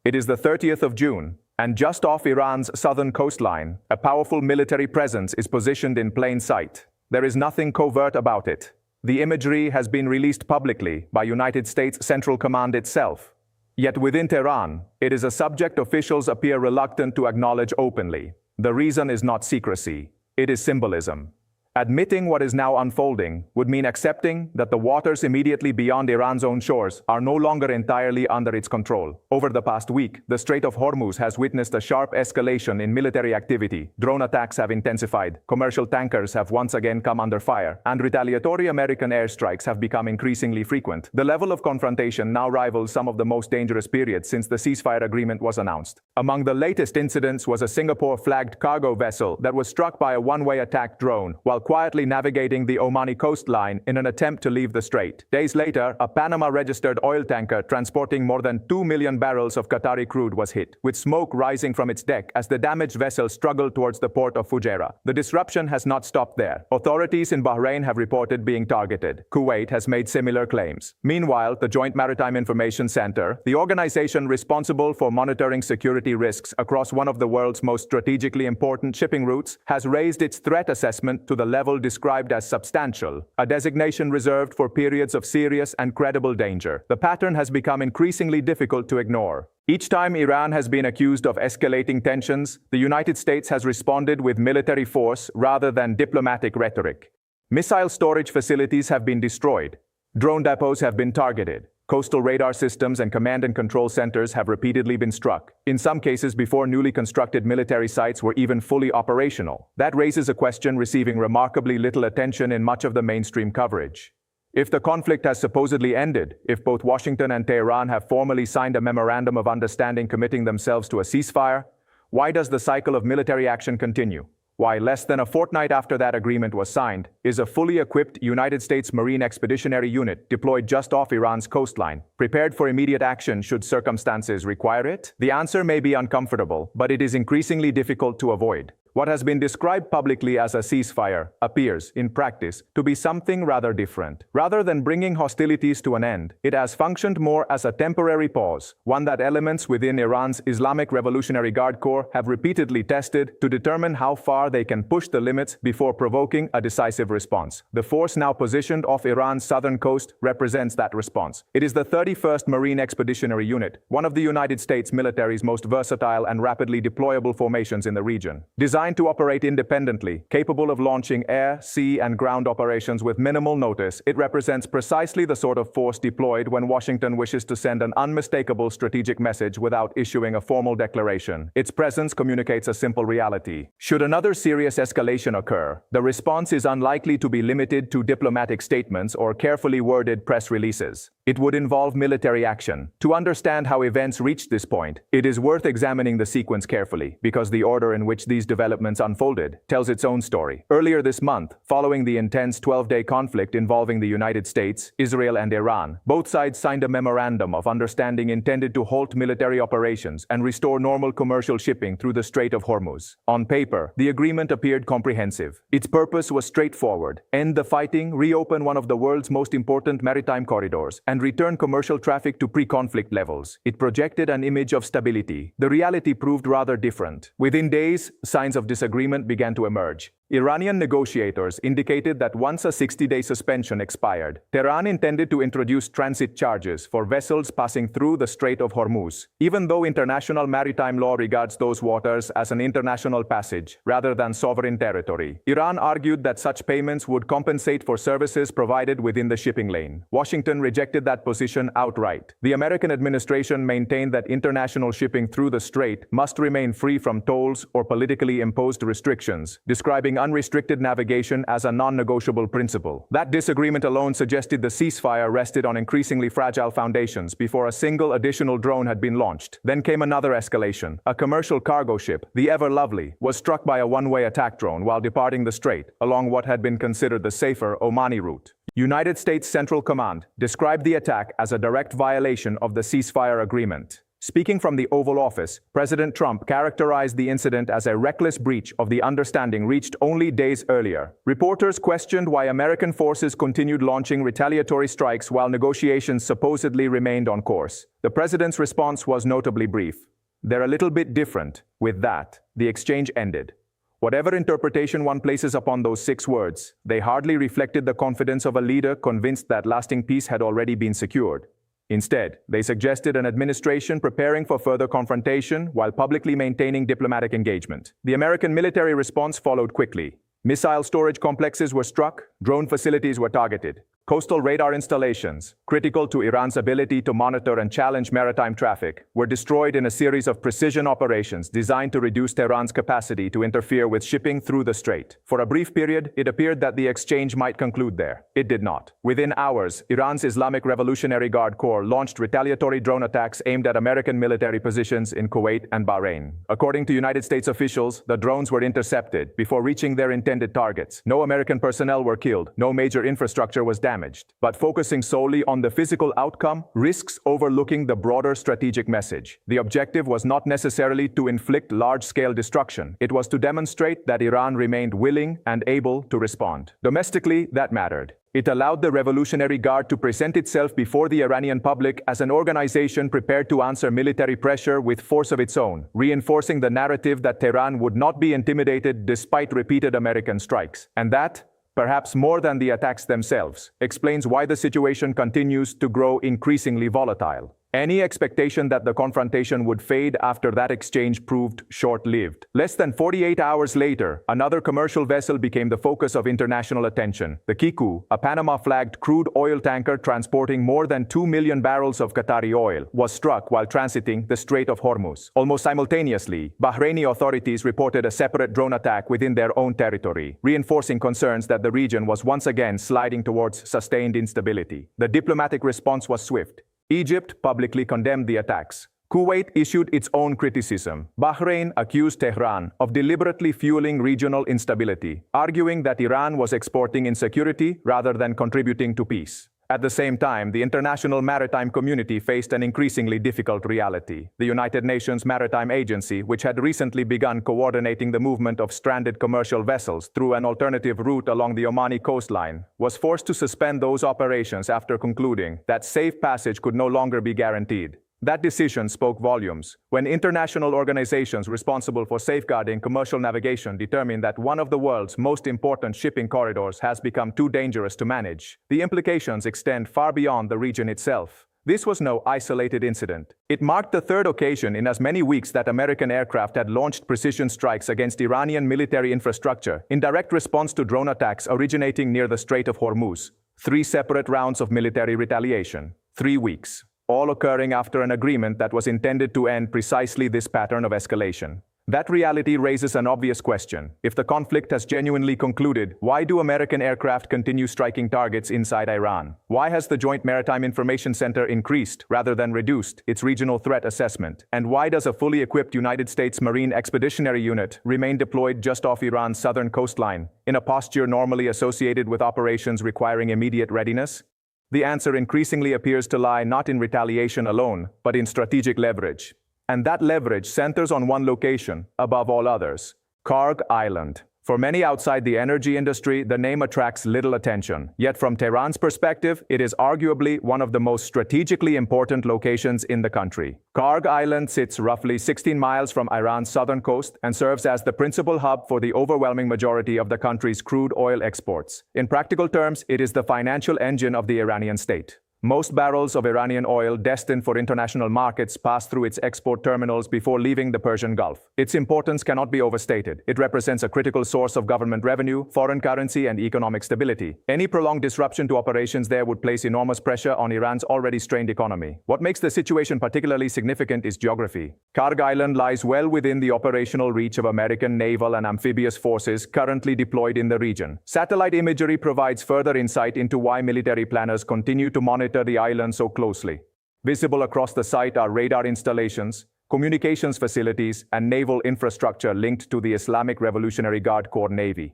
It is the 30th of June, and just off Iran's southern coastline, a powerful military presence is positioned in plain sight. There is nothing covert about it. The imagery has been released publicly by United States Central Command itself. Yet within Tehran, it is a subject officials appear reluctant to acknowledge openly. The reason is not secrecy, it is symbolism. Admitting what is now unfolding would mean accepting that the waters immediately beyond Iran's own shores are no longer entirely under its control. Over the past week, the Strait of Hormuz has witnessed a sharp escalation in military activity. Drone attacks have intensified, commercial tankers have once again come under fire, and retaliatory American airstrikes have become increasingly frequent. The level of confrontation now rivals some of the most dangerous periods since the ceasefire agreement was announced. Among the latest incidents was a Singapore-flagged cargo vessel that was struck by a one-way attack drone while quietly navigating the Omani coastline in an attempt to leave the strait. Days later, a Panama-registered oil tanker transporting more than 2 million barrels of Qatari crude was hit, with smoke rising from its deck as the damaged vessel struggled towards the port of Fujairah. The disruption has not stopped there. Authorities in Bahrain have reported being targeted. Kuwait has made similar claims. Meanwhile, the Joint Maritime Information Center, the organization responsible for monitoring security risks across one of the world's most strategically important shipping routes, has raised its threat assessment to the level described as substantial, a designation reserved for periods of serious and credible danger. The pattern has become increasingly difficult to ignore. Each time Iran has been accused of escalating tensions, the United States has responded with military force rather than diplomatic rhetoric. Missile storage facilities have been destroyed. Drone depots have been targeted. Coastal radar systems and command and control centers have repeatedly been struck, in some cases before newly constructed military sites were even fully operational. That raises a question receiving remarkably little attention in much of the mainstream coverage. If the conflict has supposedly ended, if both Washington and Tehran have formally signed a memorandum of understanding committing themselves to a ceasefire, why does the cycle of military action continue? Why, less than a fortnight after that agreement was signed, is a fully equipped United States Marine Expeditionary Unit deployed just off Iran's coastline, prepared for immediate action should circumstances require it? The answer may be uncomfortable, but it is increasingly difficult to avoid. What has been described publicly as a ceasefire appears, in practice, to be something rather different. Rather than bringing hostilities to an end, it has functioned more as a temporary pause, one that elements within Iran's Islamic Revolutionary Guard Corps have repeatedly tested to determine how far they can push the limits before provoking a decisive response. The force now positioned off Iran's southern coast represents that response. It is the 31st Marine Expeditionary Unit, one of the United States military's most versatile and rapidly deployable formations in the region. Designed to operate independently, capable of launching air, sea, and ground operations with minimal notice, it represents precisely the sort of force deployed when Washington wishes to send an unmistakable strategic message without issuing a formal declaration. Its presence communicates a simple reality. Should another serious escalation occur, the response is unlikely to be limited to diplomatic statements or carefully worded press releases. It would involve military action. To understand how events reached this point, it is worth examining the sequence carefully, because the order in which these developments unfolded tells its own story. Earlier this month, following the intense 12-day conflict involving the United States, Israel, and Iran, both sides signed a memorandum of understanding intended to halt military operations and restore normal commercial shipping through the Strait of Hormuz. On paper, the agreement appeared comprehensive. Its purpose was straightforward: end the fighting, reopen one of the world's most important maritime corridors, and return commercial traffic to pre-conflict levels. It projected an image of stability. The reality proved rather different. Within days, signs of disagreement began to emerge. Iranian negotiators indicated that once a 60-day suspension expired, Tehran intended to introduce transit charges for vessels passing through the Strait of Hormuz, even though international maritime law regards those waters as an international passage rather than sovereign territory. Iran argued that such payments would compensate for services provided within the shipping lane. Washington rejected that position outright. The American administration maintained that international shipping through the strait must remain free from tolls or politically imposed restrictions, describing unrestricted navigation as a non-negotiable principle. That disagreement alone suggested the ceasefire rested on increasingly fragile foundations before a single additional drone had been launched. Then came another escalation. A commercial cargo ship, the Ever Lovely, was struck by a one-way attack drone while departing the strait, along what had been considered the safer Omani route. United States Central Command described the attack as a direct violation of the ceasefire agreement. Speaking from the Oval Office, President Trump characterized the incident as a reckless breach of the understanding reached only days earlier. Reporters questioned why American forces continued launching retaliatory strikes while negotiations supposedly remained on course. The president's response was notably brief. "They're a little bit different." With that, the exchange ended. Whatever interpretation one places upon those 6 words, they hardly reflected the confidence of a leader convinced that lasting peace had already been secured. Instead, they suggested an administration preparing for further confrontation while publicly maintaining diplomatic engagement. The American military response followed quickly. Missile storage complexes were struck, drone facilities were targeted. Coastal radar installations, critical to Iran's ability to monitor and challenge maritime traffic, were destroyed in a series of precision operations designed to reduce Tehran's capacity to interfere with shipping through the strait. For a brief period, it appeared that the exchange might conclude there. It did not. Within hours, Iran's Islamic Revolutionary Guard Corps launched retaliatory drone attacks aimed at American military positions in Kuwait and Bahrain. According to United States officials, the drones were intercepted before reaching their intended targets. No American personnel were killed, no major infrastructure was damaged. But focusing solely on the physical outcome risks overlooking the broader strategic message. The objective was not necessarily to inflict large-scale destruction. It was to demonstrate that Iran remained willing and able to respond. Domestically, that mattered. It allowed the Revolutionary Guard to present itself before the Iranian public as an organization prepared to answer military pressure with force of its own, reinforcing the narrative that Tehran would not be intimidated despite repeated American strikes. And that, perhaps more than the attacks themselves, explains why the situation continues to grow increasingly volatile. Any expectation that the confrontation would fade after that exchange proved short-lived. Less than 48 hours later, another commercial vessel became the focus of international attention. The Kiku, a Panama-flagged crude oil tanker transporting more than 2 million barrels of Qatari oil, was struck while transiting the Strait of Hormuz. Almost simultaneously, Bahraini authorities reported a separate drone attack within their own territory, reinforcing concerns that the region was once again sliding towards sustained instability. The diplomatic response was swift. Egypt publicly condemned the attacks. Kuwait issued its own criticism. Bahrain accused Tehran of deliberately fueling regional instability, arguing that Iran was exporting insecurity rather than contributing to peace. At the same time, the international maritime community faced an increasingly difficult reality. The United Nations Maritime Agency, which had recently begun coordinating the movement of stranded commercial vessels through an alternative route along the Omani coastline, was forced to suspend those operations after concluding that safe passage could no longer be guaranteed. That decision spoke volumes. When international organizations responsible for safeguarding commercial navigation determine that one of the world's most important shipping corridors has become too dangerous to manage, the implications extend far beyond the region itself. This was no isolated incident. It marked the 3rd occasion in as many weeks that American aircraft had launched precision strikes against Iranian military infrastructure in direct response to drone attacks originating near the Strait of Hormuz. 3 separate rounds of military retaliation. 3 weeks. All occurring after an agreement that was intended to end precisely this pattern of escalation. That reality raises an obvious question. If the conflict has genuinely concluded, why do American aircraft continue striking targets inside Iran? Why has the Joint Maritime Information Center increased, rather than reduced, its regional threat assessment? And why does a fully equipped United States Marine Expeditionary Unit remain deployed just off Iran's southern coastline, in a posture normally associated with operations requiring immediate readiness? The answer increasingly appears to lie not in retaliation alone, but in strategic leverage. And that leverage centers on one location, above all others: Kharg Island. For many outside the energy industry, the name attracts little attention. Yet from Tehran's perspective, it is arguably one of the most strategically important locations in the country. Kharg Island sits roughly 16 miles from Iran's southern coast and serves as the principal hub for the overwhelming majority of the country's crude oil exports. In practical terms, it is the financial engine of the Iranian state. Most barrels of Iranian oil destined for international markets pass through its export terminals before leaving the Persian Gulf. Its importance cannot be overstated. It represents a critical source of government revenue, foreign currency, and economic stability. Any prolonged disruption to operations there would place enormous pressure on Iran's already strained economy. What makes the situation particularly significant is geography. Kharg Island lies well within the operational reach of American naval and amphibious forces currently deployed in the region. Satellite imagery provides further insight into why military planners continue to monitor the island so closely. Visible across the site are radar installations, communications facilities, and naval infrastructure linked to the Islamic Revolutionary Guard Corps Navy.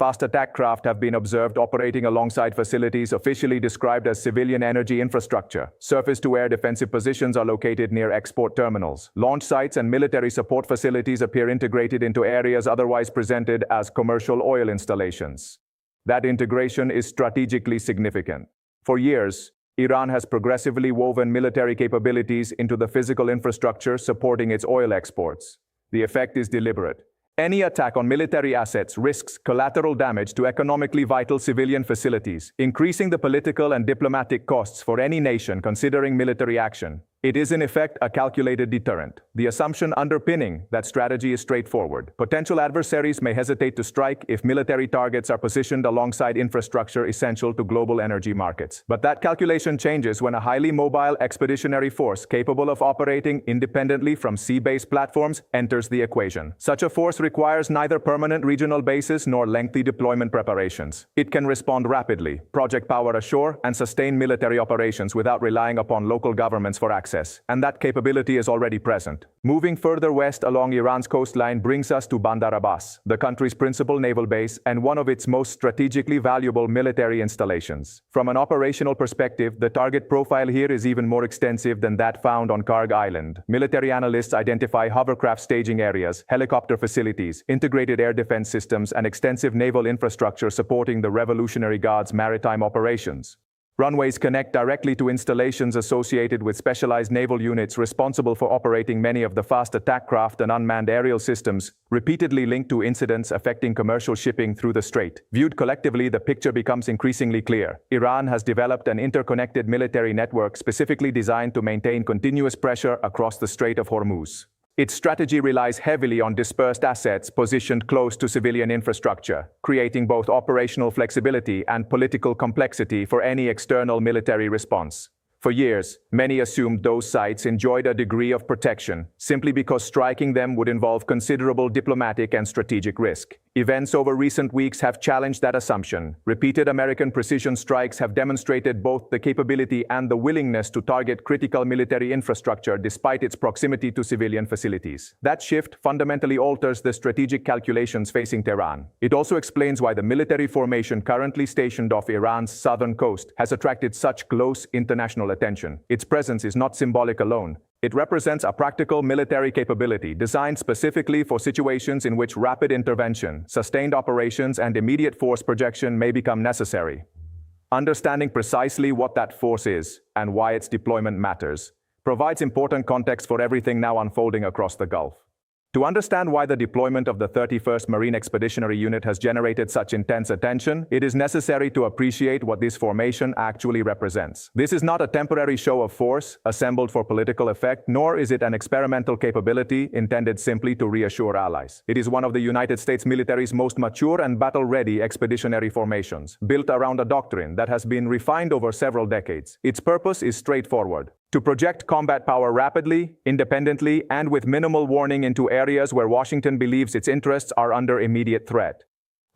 fast attack craft have been observed operating alongside facilities officially described as civilian energy infrastructure. Surface-to-air defensive positions are located near export terminals. Launch sites and military support facilities appear integrated into areas otherwise presented as commercial oil installations. That integration is strategically significant. For years, Iran has progressively woven military capabilities into the physical infrastructure supporting its oil exports. The effect is deliberate. Any attack on military assets risks collateral damage to economically vital civilian facilities, increasing the political and diplomatic costs for any nation considering military action. It is in effect a calculated deterrent. The assumption underpinning that strategy is straightforward. Potential adversaries may hesitate to strike if military targets are positioned alongside infrastructure essential to global energy markets. But that calculation changes when a highly mobile expeditionary force capable of operating independently from sea-based platforms enters the equation. Such a force requires neither permanent regional bases nor lengthy deployment preparations. It can respond rapidly, project power ashore, and sustain military operations without relying upon local governments for access. And that capability is already present. Moving further west along Iran's coastline brings us to Bandar Abbas, the country's principal naval base and one of its most strategically valuable military installations. From an operational perspective, the target profile here is even more extensive than that found on Karg Island. Military analysts identify hovercraft staging areas, helicopter facilities, integrated air defense systems, and extensive naval infrastructure supporting the Revolutionary Guard's maritime operations. Runways connect directly to installations associated with specialized naval units responsible for operating many of the fast attack craft and unmanned aerial systems, repeatedly linked to incidents affecting commercial shipping through the strait. Viewed collectively, the picture becomes increasingly clear. Iran has developed an interconnected military network specifically designed to maintain continuous pressure across the Strait of Hormuz. Its strategy relies heavily on dispersed assets positioned close to civilian infrastructure, creating both operational flexibility and political complexity for any external military response. For years, many assumed those sites enjoyed a degree of protection, simply because striking them would involve considerable diplomatic and strategic risk. Events over recent weeks have challenged that assumption. Repeated American precision strikes have demonstrated both the capability and the willingness to target critical military infrastructure despite its proximity to civilian facilities. That shift fundamentally alters the strategic calculations facing Tehran. It also explains why the military formation currently stationed off Iran's southern coast has attracted such close international attention. Its presence is not symbolic alone. It represents a practical military capability designed specifically for situations in which rapid intervention, sustained operations, and immediate force projection may become necessary. Understanding precisely what that force is and why its deployment matters provides important context for everything now unfolding across the Gulf. To understand why the deployment of the 31st Marine Expeditionary Unit has generated such intense attention, it is necessary to appreciate what this formation actually represents. This is not a temporary show of force assembled for political effect, nor is it an experimental capability intended simply to reassure allies. It is one of the United States military's most mature and battle-ready expeditionary formations, built around a doctrine that has been refined over several decades. Its purpose is straightforward: to project combat power rapidly, independently, and with minimal warning into areas where Washington believes its interests are under immediate threat.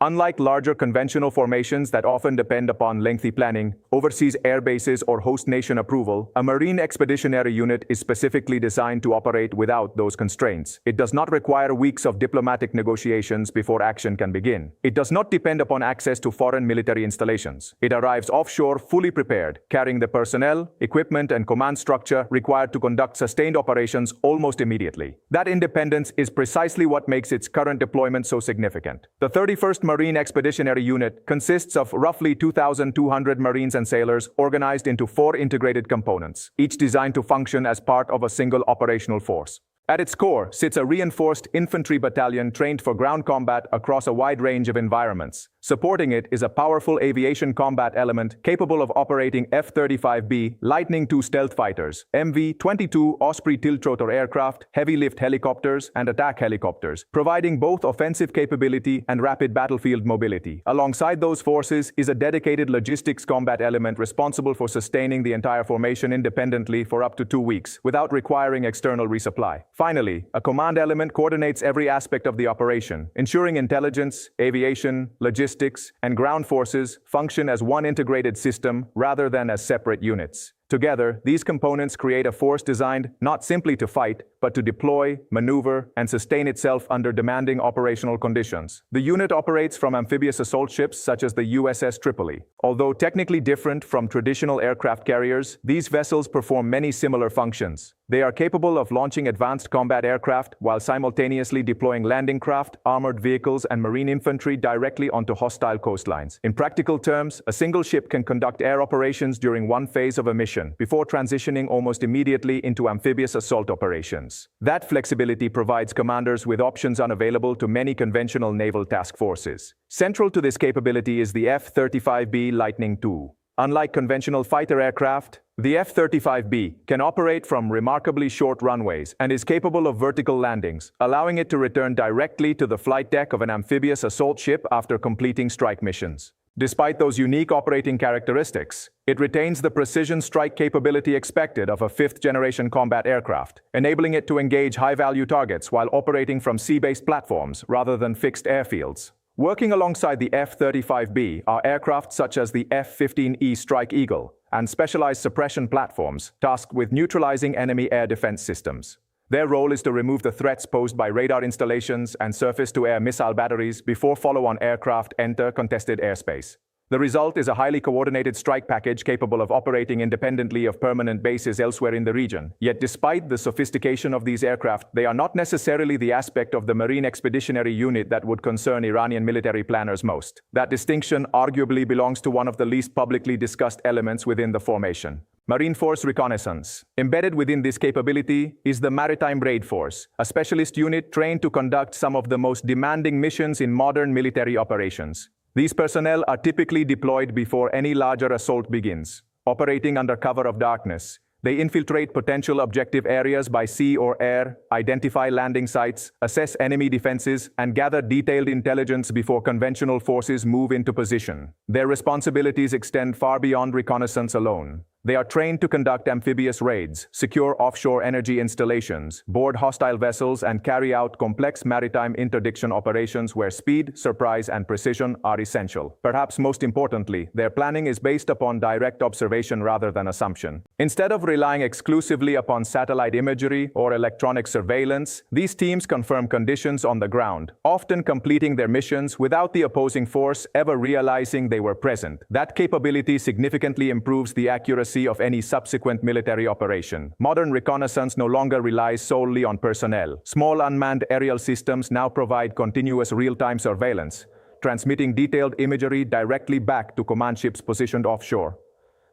Unlike larger conventional formations that often depend upon lengthy planning, overseas air bases, or host nation approval, a Marine Expeditionary Unit is specifically designed to operate without those constraints. It does not require weeks of diplomatic negotiations before action can begin. It does not depend upon access to foreign military installations. It arrives offshore fully prepared, carrying the personnel, equipment, and command structure required to conduct sustained operations almost immediately. That independence is precisely what makes its current deployment so significant. The 31st Marine Expeditionary Unit consists of roughly 2,200 Marines and sailors organized into 4 integrated components, each designed to function as part of a single operational force. At its core sits a reinforced infantry battalion trained for ground combat across a wide range of environments. Supporting it is a powerful aviation combat element capable of operating F-35B Lightning II stealth fighters, MV-22 Osprey tiltrotor aircraft, heavy-lift helicopters, and attack helicopters, providing both offensive capability and rapid battlefield mobility. Alongside those forces is a dedicated logistics combat element responsible for sustaining the entire formation independently for up to 2 weeks, without requiring external resupply. Finally, a command element coordinates every aspect of the operation, ensuring intelligence, aviation, logistics, and ground forces function as one integrated system rather than as separate units. Together, these components create a force designed not simply to fight, but to deploy, maneuver, and sustain itself under demanding operational conditions. The unit operates from amphibious assault ships such as the USS Tripoli. Although technically different from traditional aircraft carriers, these vessels perform many similar functions. They are capable of launching advanced combat aircraft while simultaneously deploying landing craft, armored vehicles, and marine infantry directly onto hostile coastlines. In practical terms, a single ship can conduct air operations during one phase of a mission, before transitioning almost immediately into amphibious assault operations. That flexibility provides commanders with options unavailable to many conventional naval task forces. Central to this capability is the F-35B Lightning II. Unlike conventional fighter aircraft, the F-35B can operate from remarkably short runways and is capable of vertical landings, allowing it to return directly to the flight deck of an amphibious assault ship after completing strike missions. Despite those unique operating characteristics, it retains the precision strike capability expected of a fifth-generation combat aircraft, enabling it to engage high-value targets while operating from sea-based platforms rather than fixed airfields. Working alongside the F-35B are aircraft such as the F-15E Strike Eagle and specialized suppression platforms tasked with neutralizing enemy air defense systems. Their role is to remove the threats posed by radar installations and surface-to-air missile batteries before follow-on aircraft enter contested airspace. The result is a highly coordinated strike package capable of operating independently of permanent bases elsewhere in the region. Yet despite the sophistication of these aircraft, they are not necessarily the aspect of the Marine Expeditionary Unit that would concern Iranian military planners most. That distinction arguably belongs to one of the least publicly discussed elements within the formation: Marine Force Reconnaissance. Embedded within this capability is the Maritime Raid Force, a specialist unit trained to conduct some of the most demanding missions in modern military operations. These personnel are typically deployed before any larger assault begins. Operating under cover of darkness, they infiltrate potential objective areas by sea or air, identify landing sites, assess enemy defenses, and gather detailed intelligence before conventional forces move into position. Their responsibilities extend far beyond reconnaissance alone. They are trained to conduct amphibious raids, secure offshore energy installations, board hostile vessels, and carry out complex maritime interdiction operations where speed, surprise, and precision are essential. Perhaps most importantly, their planning is based upon direct observation rather than assumption. Instead of relying exclusively upon satellite imagery or electronic surveillance, these teams confirm conditions on the ground, often completing their missions without the opposing force ever realizing they were present. That capability significantly improves the accuracy of any subsequent military operation. Modern reconnaissance no longer relies solely on personnel. Small unmanned aerial systems now provide continuous real-time surveillance, transmitting detailed imagery directly back to command ships positioned offshore.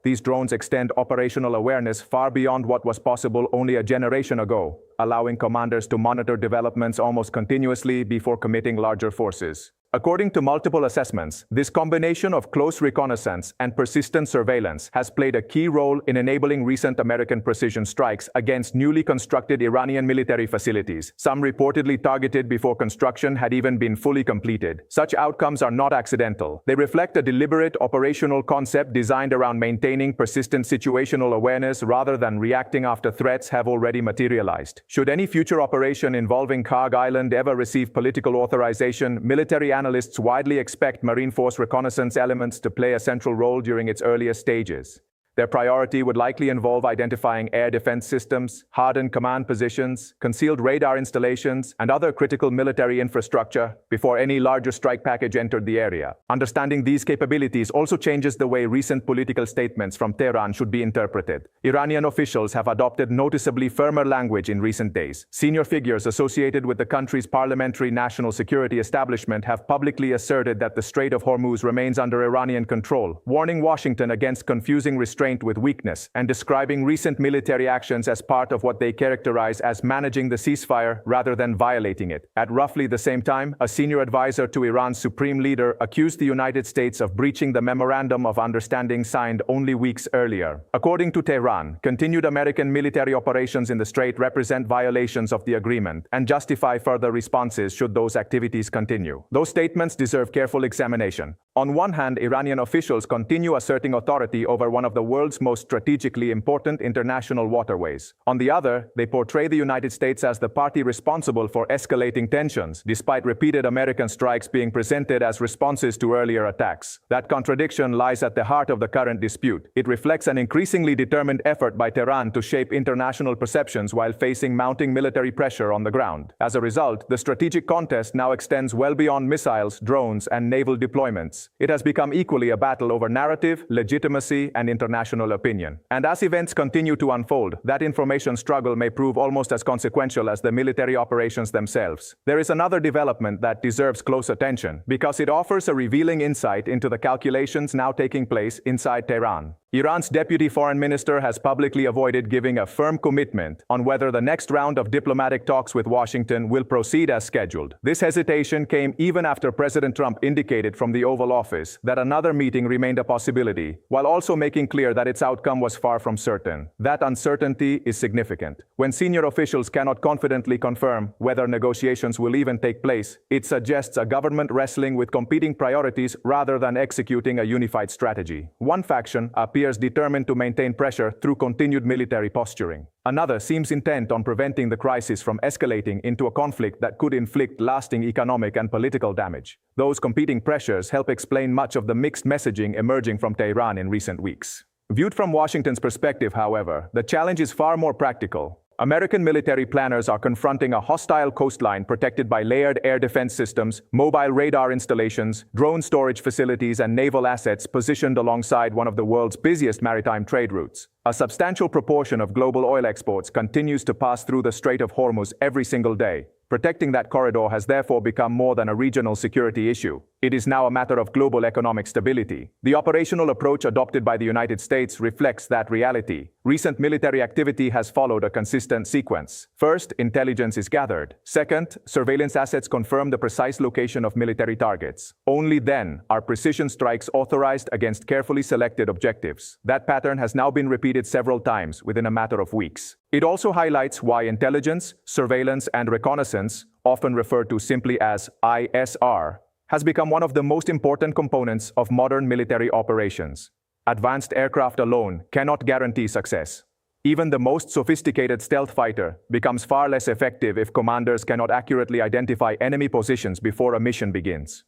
These drones extend operational awareness far beyond what was possible only a generation ago, allowing commanders to monitor developments almost continuously before committing larger forces. According to multiple assessments, this combination of close reconnaissance and persistent surveillance has played a key role in enabling recent American precision strikes against newly constructed Iranian military facilities, some reportedly targeted before construction had even been fully completed. Such outcomes are not accidental. They reflect a deliberate operational concept designed around maintaining persistent situational awareness rather than reacting after threats have already materialized. Should any future operation involving Karg Island ever receive political authorization, military analysts widely expect Marine Force reconnaissance elements to play a central role during its earliest stages. Their priority would likely involve identifying air defense systems, hardened command positions, concealed radar installations, and other critical military infrastructure before any larger strike package entered the area. Understanding these capabilities also changes the way recent political statements from Tehran should be interpreted. Iranian officials have adopted noticeably firmer language in recent days. Senior figures associated with the country's parliamentary national security establishment have publicly asserted that the Strait of Hormuz remains under Iranian control, warning Washington against confusing restraint with weakness and describing recent military actions as part of what they characterize as managing the ceasefire rather than violating it. At roughly the same time, a senior advisor to Iran's supreme leader accused the United States of breaching the Memorandum of Understanding signed only weeks earlier. According to Tehran, continued American military operations in the Strait represent violations of the agreement and justify further responses should those activities continue. Those statements deserve careful examination. On one hand, Iranian officials continue asserting authority over one of the world's most strategically important international waterways. On the other, they portray the United States as the party responsible for escalating tensions, despite repeated American strikes being presented as responses to earlier attacks. That contradiction lies at the heart of the current dispute. It reflects an increasingly determined effort by Tehran to shape international perceptions while facing mounting military pressure on the ground. As a result, the strategic contest now extends well beyond missiles, drones, and naval deployments. It has become equally a battle over narrative, legitimacy, and international opinion. And as events continue to unfold, that information struggle may prove almost as consequential as the military operations themselves. There is another development that deserves close attention, because it offers a revealing insight into the calculations now taking place inside Tehran. Iran's deputy foreign minister has publicly avoided giving a firm commitment on whether the next round of diplomatic talks with Washington will proceed as scheduled. This hesitation came even after President Trump indicated from the Oval Office that another meeting remained a possibility, while also making clear that its outcome was far from certain. That uncertainty is significant. When senior officials cannot confidently confirm whether negotiations will even take place, it suggests a government wrestling with competing priorities rather than executing a unified strategy. One faction appears determined to maintain pressure through continued military posturing. Another seems intent on preventing the crisis from escalating into a conflict that could inflict lasting economic and political damage. Those competing pressures help explain much of the mixed messaging emerging from Tehran in recent weeks. Viewed from Washington's perspective, however, the challenge is far more practical. American military planners are confronting a hostile coastline protected by layered air defense systems, mobile radar installations, drone storage facilities, and naval assets positioned alongside one of the world's busiest maritime trade routes. A substantial proportion of global oil exports continues to pass through the Strait of Hormuz every single day. Protecting that corridor has therefore become more than a regional security issue. It is now a matter of global economic stability. The operational approach adopted by the United States reflects that reality. Recent military activity has followed a consistent sequence. First, intelligence is gathered. Second, surveillance assets confirm the precise location of military targets. Only then are precision strikes authorized against carefully selected objectives. That pattern has now been repeated several times within a matter of weeks. It also highlights why intelligence, surveillance, and reconnaissance, often referred to simply as ISR, has become one of the most important components of modern military operations. Advanced aircraft alone cannot guarantee success. Even the most sophisticated stealth fighter becomes far less effective if commanders cannot accurately identify enemy positions before a mission begins.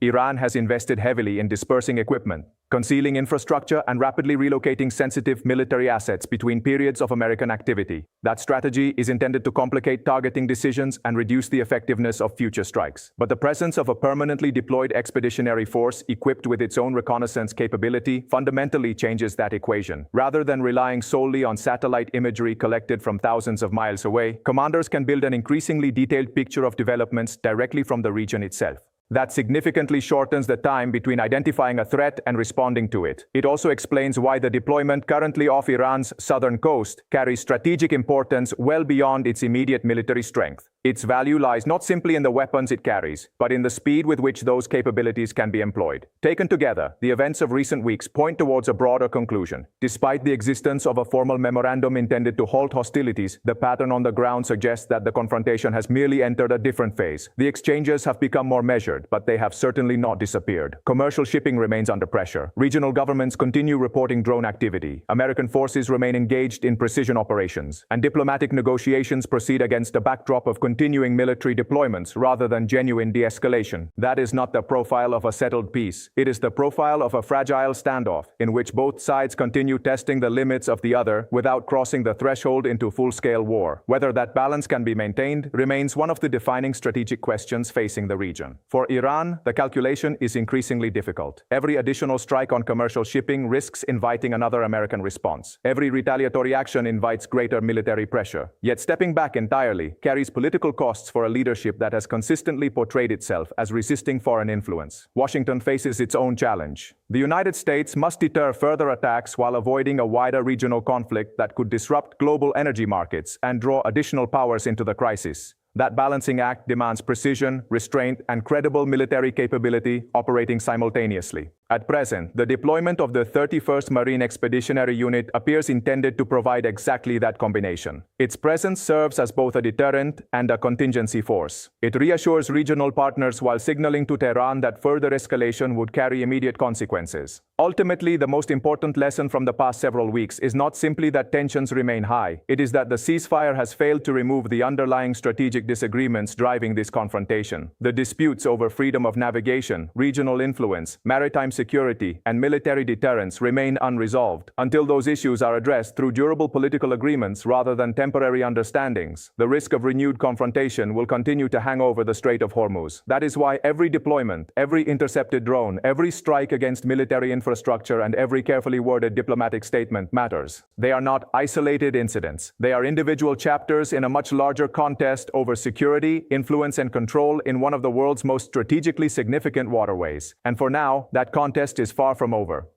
Iran has invested heavily in dispersing equipment, concealing infrastructure, and rapidly relocating sensitive military assets between periods of American activity. That strategy is intended to complicate targeting decisions and reduce the effectiveness of future strikes. But the presence of a permanently deployed expeditionary force equipped with its own reconnaissance capability fundamentally changes that equation. Rather than relying solely on satellite imagery collected from thousands of miles away, commanders can build an increasingly detailed picture of developments directly from the region itself. That significantly shortens the time between identifying a threat and responding to it. It also explains why the deployment currently off Iran's southern coast carries strategic importance well beyond its immediate military strength. Its value lies not simply in the weapons it carries, but in the speed with which those capabilities can be employed. Taken together, the events of recent weeks point towards a broader conclusion. Despite the existence of a formal memorandum intended to halt hostilities, the pattern on the ground suggests that the confrontation has merely entered a different phase. The exchanges have become more measured, but they have certainly not disappeared. Commercial shipping remains under pressure. Regional governments continue reporting drone activity. American forces remain engaged in precision operations, and diplomatic negotiations proceed against a backdrop of continuing military deployments rather than genuine de-escalation. That is not the profile of a settled peace. It is the profile of a fragile standoff, in which both sides continue testing the limits of the other without crossing the threshold into full-scale war. Whether that balance can be maintained remains one of the defining strategic questions facing the region. For Iran, the calculation is increasingly difficult. Every additional strike on commercial shipping risks inviting another American response. Every retaliatory action invites greater military pressure. Yet stepping back entirely carries political costs for a leadership that has consistently portrayed itself as resisting foreign influence. Washington faces its own challenge. The United States must deter further attacks while avoiding a wider regional conflict that could disrupt global energy markets and draw additional powers into the crisis. That balancing act demands precision, restraint, and credible military capability operating simultaneously. At present, the deployment of the 31st Marine Expeditionary Unit appears intended to provide exactly that combination. Its presence serves as both a deterrent and a contingency force. It reassures regional partners while signaling to Tehran that further escalation would carry immediate consequences. Ultimately, the most important lesson from the past several weeks is not simply that tensions remain high, it is that the ceasefire has failed to remove the underlying strategic disagreements driving this confrontation. The disputes over freedom of navigation, regional influence, maritime security, and military deterrence remain unresolved. Until those issues are addressed through durable political agreements rather than temporary understandings, the risk of renewed confrontation will continue to hang over the Strait of Hormuz. That is why every deployment, every intercepted drone, every strike against military infrastructure, and every carefully worded diplomatic statement matters. They are not isolated incidents. They are individual chapters in a much larger contest over security, influence, and control in one of the world's most strategically significant waterways. And for now, that contest is far from over.